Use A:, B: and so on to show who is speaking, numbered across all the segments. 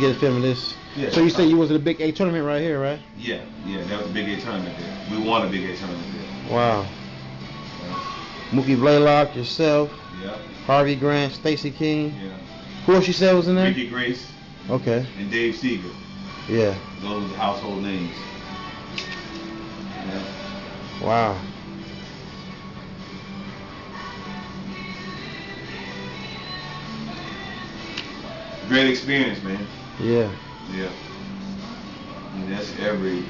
A: just get a film of this.
B: Yeah.
A: So you say you was at a Big A tournament right here, right?
B: Yeah, that was a Big A tournament there. We won a Big A tournament there.
A: Wow. Mookie Blaylock, yourself.
B: Yeah.
A: Harvey Grant, Stacey King.
B: Yeah.
A: Who else you said was in there?
B: Ricky Grace.
A: Okay.
B: And Dave Seeger.
A: Yeah.
B: Those are household names. Yeah.
A: Wow.
B: Great experience, man.
A: Yeah.
B: Yeah. I mean, that's every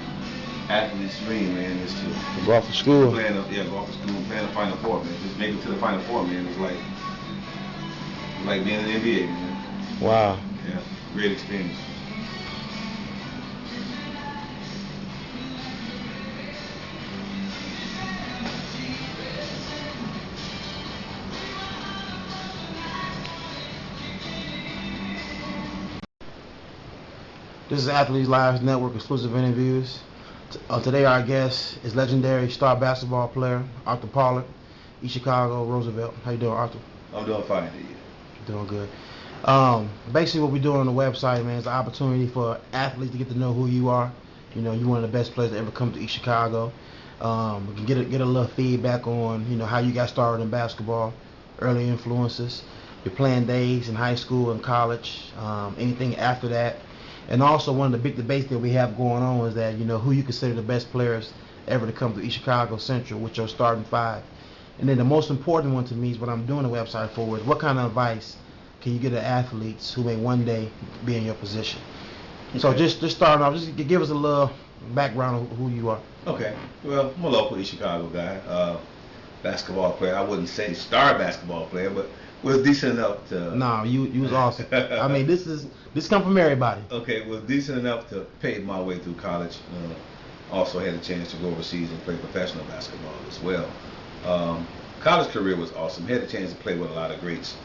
B: athlete's dream, man, is to
A: go off to school.
B: Go off to school, playing the Final Four, man. Just make it to the Final Four, man. It's like being in the NBA, man.
A: Wow.
B: Yeah, great experience.
A: This is Athletes Lives Network exclusive interviews. Today our guest is legendary star basketball player Arthur Pollard, East Chicago, Roosevelt. How you doing, Arthur?
B: I'm doing fine, dude.
A: Doing good. Basically what we're doing on the website, man, is an opportunity for athletes to get to know who you are. You know, you're one of the best players to ever come to East Chicago. We can get a little feedback on, you know, how you got started in basketball, early influences, your playing days in high school and college, anything after that. And also one of the big debates that we have going on is that, you know, who you consider the best players ever to come to East Chicago Central with your starting five. And then the most important one to me is what I'm doing the website for is what kind of advice can you give to athletes who may one day be in your position. Okay. So just starting off, just give us a little background of who you are.
B: Okay. Well, I'm a local East Chicago guy, basketball player. I wouldn't say star basketball player, but was decent enough to.
A: No, you was awesome. I mean, this come from everybody.
B: Okay, was decent enough to pave my way through college. Also had a chance to go overseas and play professional basketball as well. College career was awesome. Had a chance to play with a lot of greats.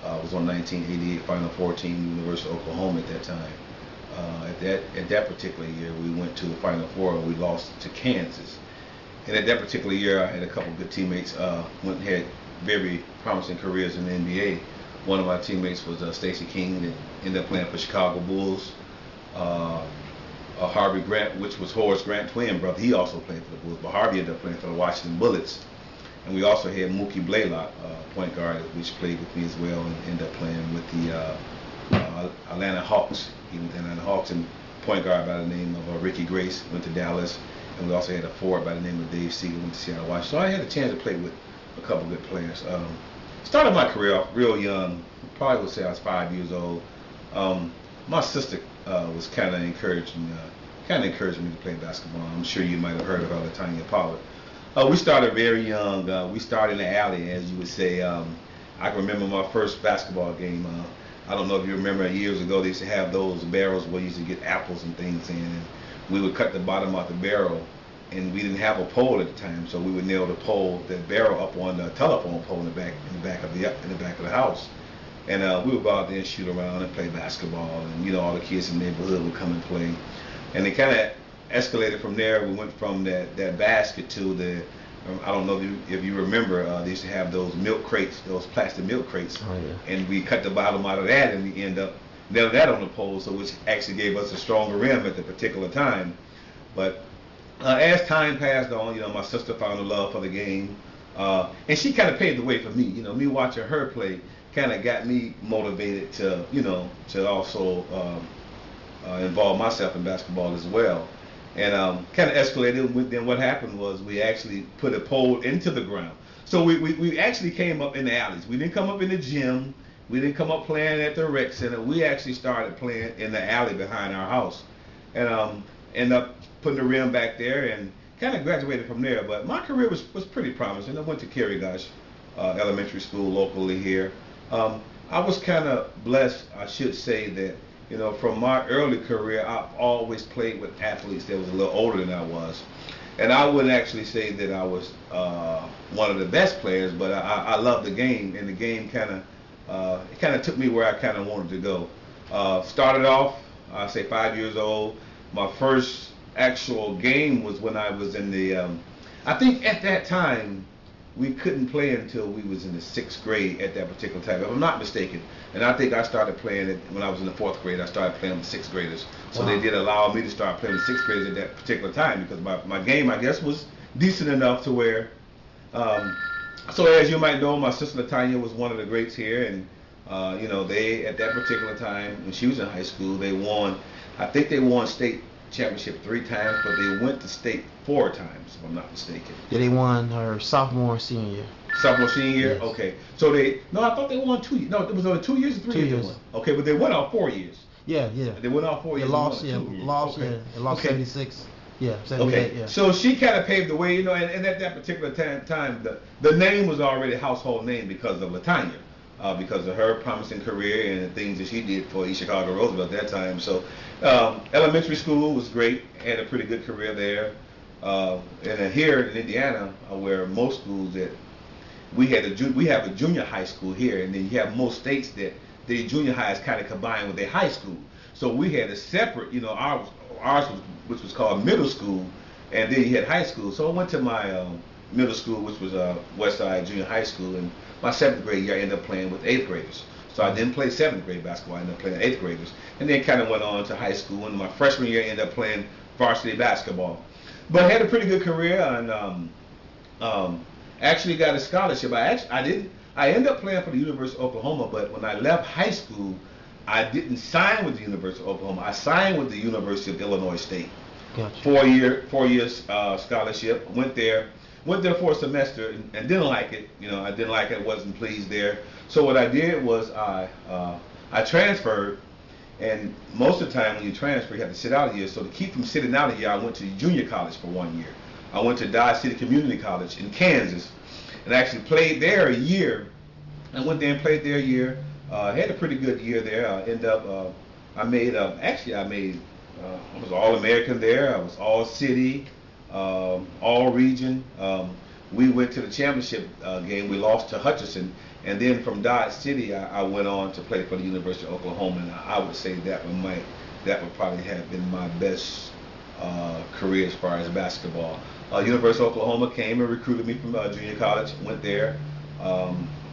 B: Was on 1988 Final Four team, University of Oklahoma at that time. At that particular year, we went to the Final Four and we lost to Kansas. And at that particular year, I had a couple good teammates. Went and had very promising careers in the NBA. One of my teammates was Stacey King, that ended up playing for Chicago Bulls. Harvey Grant, which was Horace Grant's twin brother, he also played for the Bulls, but Harvey ended up playing for the Washington Bullets. And we also had Mookie Blaylock, point guard, which played with me as well, and ended up playing with the Atlanta Hawks. He was in Atlanta Hawks, and point guard by the name of Ricky Grace went to Dallas. And we also had a forward by the name of Dave Seeger, went to Seattle Washington. So I had a chance to play with a couple good players. Started my career off real young. Probably would say I was 5 years old. My sister was kind of encouraging me to play basketball. I'm sure you might have heard of her, Arthur Pollard. We started very young. We started in the alley, as you would say. I can remember my first basketball game. I don't know if you remember years ago, they used to have those barrels where you used to get apples and things in, and we would cut the bottom off the barrel, and we didn't have a pole at the time, so we would nail the barrel up on the telephone pole in the back of the house. And we would go out there and shoot around and play basketball, and you know, all the kids in the neighborhood would come and play. And it kind of escalated from there. We went from that basket to the, I don't know if you remember, they used to have those milk crates, those plastic milk crates.
A: Oh, yeah.
B: And we cut the bottom out of that, and we end up nailing that on the pole, so which actually gave us a stronger rim at the particular time. But as time passed on, you know, my sister found a love for the game, and she kind of paved the way for me. You know, me watching her play kind of got me motivated to, you know, to also involve myself in basketball as well. And kind of escalated. Then what happened was we actually put a pole into the ground. So we actually came up in the alleys. We didn't come up in the gym. We didn't come up playing at the rec center. We actually started playing in the alley behind our house. And ended up putting the rim back there and kind of graduated from there. But my career was pretty promising. I went to Carrigosh Elementary School locally here. I was kind of blessed, I should say, that, you know, from my early career, I've always played with athletes that was a little older than I was. And I wouldn't actually say that I was one of the best players, but I loved the game, and the game kind of took me where I kind of wanted to go. Started off, I say 5 years old. My first actual game was when I was in the, I think at that time, we couldn't play until we was in the 6th grade at that particular time, if I'm not mistaken. And I think I started playing it when I was in the 4th grade. I started playing with 6th graders. So
A: Wow.
B: they did allow me to start playing with 6th graders at that particular time because my game, I guess, was decent enough to where, so as you might know, my sister Latanya was one of the greats here, and you know, they, at that particular time, when she was in high school, they won, I think they won state championship 3 times, but they went to state 4 times, if I'm not mistaken.
A: Yeah, they won her sophomore and senior year.
B: Sophomore, senior year?
A: Yes.
B: Okay. So they, no, I thought they won 2 years. No, it was only 2 years or 3
A: 2
B: years.
A: years.
B: They won. Okay, but they went out 4 years.
A: Yeah, yeah.
B: They went out 4
A: They
B: years.
A: lost,
B: and
A: yeah,
B: won 2 years.
A: lost,
B: Okay.
A: yeah. They lost
B: Okay.
A: 76. Yeah, 78,
B: Okay,
A: yeah.
B: so she kind of paved the way, you know, and at that particular time, the name was already a household name because of Latanya, because of her promising career and the things that she did for East Chicago Roosevelt at that time. So elementary school was great, had a pretty good career there. And then here in Indiana, where most schools that we have a junior high school here, and then you have most states that the junior high is kind of combined with their high school. So we had a separate, you know, ours was, which was called middle school, and then you had high school. So I went to my middle school, which was Westside Junior High School, and my 7th grade year I ended up playing with 8th graders. So I didn't play 7th grade basketball, I ended up playing 8th graders, and then kind of went on to high school. And my freshman year I ended up playing varsity basketball. But I had a pretty good career, and actually got a scholarship. I ended up playing for the University of Oklahoma, but when I left high school, I didn't sign with the University of Oklahoma. I signed with the University of Illinois State.
A: Gotcha.
B: 4 years scholarship. Went there for a semester and didn't like it. You know, I didn't like it. Wasn't pleased there. So what I did was I transferred. And most of the time when you transfer, you have to sit out a year. So to keep from sitting out a year, I went to junior college for 1 year. I went to Dodge City Community College in Kansas, and actually played there a year. I went there and played there a year. Had a pretty good year there. I was All-American there. I was All-City, All-Region. We went to the championship game. We lost to Hutchinson. And then from Dodge City, I went on to play for the University of Oklahoma. And I would say that would probably have been my best career as far as basketball. University of Oklahoma came and recruited me from junior college. Went there.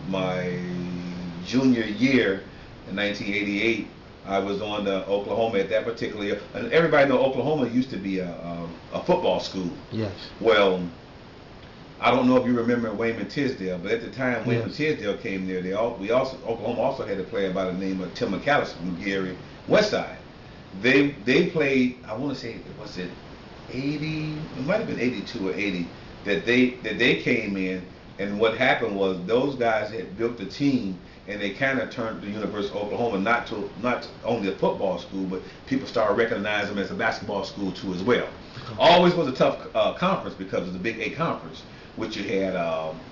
B: My junior year in 1988, I was on the Oklahoma at that particular year. And everybody know Oklahoma used to be a football school.
A: Yes.
B: Well, I don't know if you remember Wayman Tisdale, but at the time Wayman Tisdale came there, Oklahoma also had a player by the name of Tim McAllister from Gary Westside. They played, I want to say, was it 80? It might have been 82 or 80 that they came in. And what happened was those guys had built a team, and they kind of turned the University of Oklahoma not only a football school, but people started recognizing them as a basketball school too as well. Always was a tough conference because of the Big 8 conference, which you had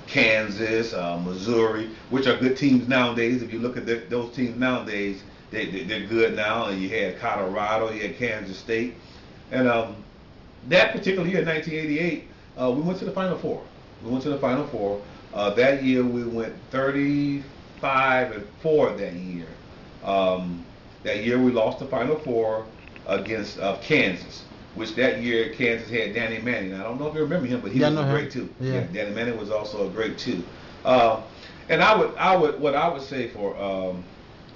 B: Kansas, Missouri, which are good teams nowadays. If you look at those teams nowadays, they're good now. And you had Colorado, you had Kansas State, and that particular year, 1988, we went to the Final Four. That year we went 35-4 that year. That year we lost the Final Four against Kansas, which that year Kansas had Danny Manning. I don't know if you remember him, but he was great too.
A: Yeah.
B: Danny Manning was also a great too. And what I would say for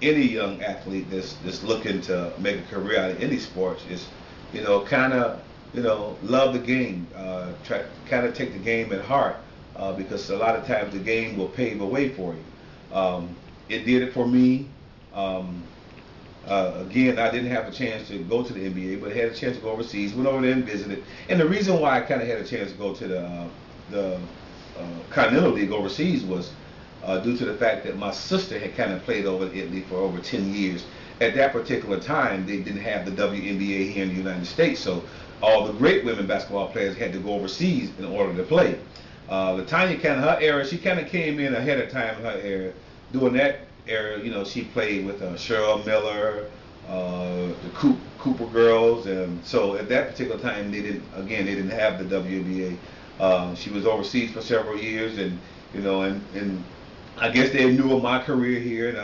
B: any young athlete that's looking to make a career out of any sports is, love the game. Kind of take the game at heart, because a lot of times the game will pave a way for you. It did it for me. Again, I didn't have a chance to go to the NBA, but I had a chance to go overseas. Went over there and visited. And the reason why I kind of had a chance to go to the Continental League overseas was due to the fact that my sister had kind of played over in Italy for over 10 years. At that particular time, they didn't have the WNBA here in the United States, so all the great women basketball players had to go overseas in order to play. Latanya, her era, she kind of came in ahead of time in her era. During that era, she played with Cheryl Miller, the Cooper girls, and so at that particular time, they didn't have the WNBA. She was overseas for several years, and I guess they knew of my career here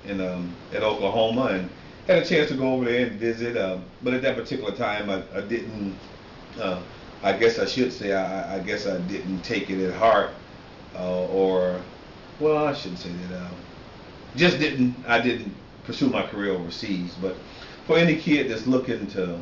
B: at Oklahoma, and had a chance to go over there and visit. But at that particular time, I didn't. I guess I should say I guess I didn't take it at heart or, well, I shouldn't say that. I didn't pursue my career overseas. But for any kid that's looking to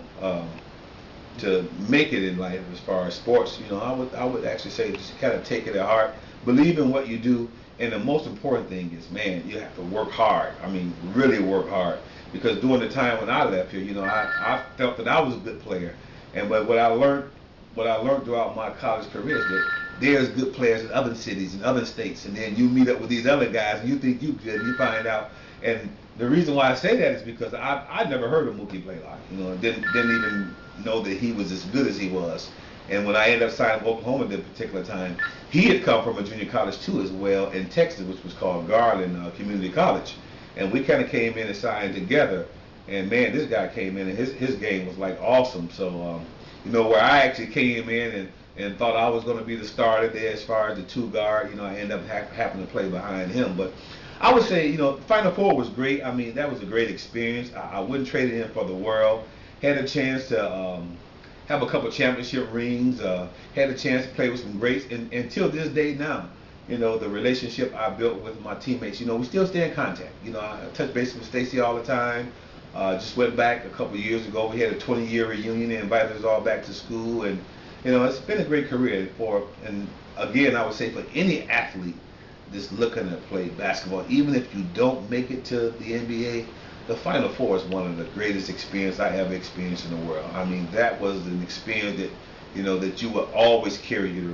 B: make it in life as far as sports, I would actually say just kind of take it at heart, believe in what you do, and the most important thing is, man, you have to work hard. I mean, really work hard, because during the time when I left here, I felt that I was a good player, but what I learned throughout my college career is that there's good players in other cities and other states, and then you meet up with these other guys and you think you good, and you find out. And the reason why I say that is because I'd never heard of Mookie Blaylock. Didn't even know that he was as good as he was. And when I ended up signing with Oklahoma at that particular time, he had come from a junior college too as well in Texas, which was called Garland Community College. And we kind of came in and signed together. And man, this guy came in and his game was like awesome. So where I actually came in and thought I was going to be the starter there as far as the two guard, I ended up having to play behind him. But I would say, Final Four was great. I mean, that was a great experience. I wouldn't trade it in for the world. Had a chance to have a couple championship rings. Had a chance to play with some greats. And until this day now, the relationship I built with my teammates, we still stay in contact. I touch base with Stacy all the time. Just went back a couple years ago. We had a 20-year reunion and invited us all back to school. And, it's been a great career and again, I would say for any athlete that's looking to play basketball, even if you don't make it to the NBA, the Final Four is one of the greatest experiences I ever experienced in the world. I mean, that was an experience that, that you will always carry you the rest